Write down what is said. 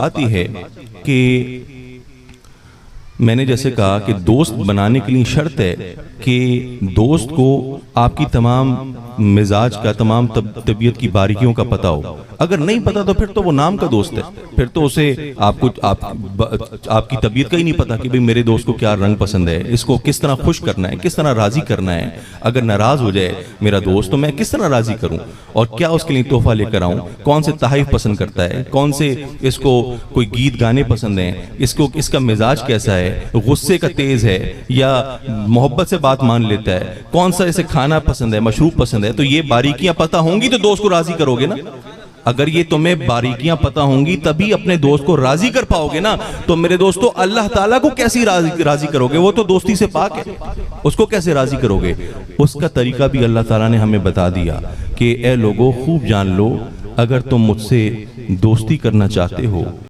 آتی ہے کہ میں نے جیسے کہا کہ دوست بنانے کے لیے شرط ہے کہ دوست کو آپ کی تمام مزاج کا، تمام طبیعت کی باریکیوں کا پتہ ہو۔ اگر نہیں پتہ تو پھر تو وہ نام کا دوست ہے، پھر تو اسے آپ کی طبیعت کا ہی نہیں پتہ کہ بھئی میرے دوست کو کیا رنگ پسند ہے، اس کو کس طرح خوش کرنا ہے، کس طرح راضی کرنا ہے۔ اگر ناراض ہو جائے میرا دوست تو میں کس طرح راضی کروں اور کیا اس کے لیے تحفہ لے کر آؤں، کون سے تحائف پسند کرتا ہے، کون سے اس کو کوئی گیت گانے پسند ہیں، اس کا مزاج کیسا ہے، غصے کا تیز ہے یا محبت سے بات مان لیتا ہے، کون سا اسے کھانا پسند ہے، مشروب پسند ہے۔ تو یہ باریکیاں پتہ ہوں گی تو دوست کو راضی کرو گے نا۔ اگر یہ تمہیں باریکیاں پتہ ہوں گی تبھی اپنے دوست کو راضی کر پاؤ گے نا۔ تو میرے دوستو اللہ تعالیٰ کو کیسی راضی کرو گے؟ وہ تو دوستی سے پاک ہے، اس کو کیسے راضی کرو گے؟ اس کا طریقہ بھی اللہ تعالیٰ نے ہمیں بتا دیا کہ اے لوگو خوب جان لو، اگر تم مجھ سے دوستی کرنا چاہتے ہو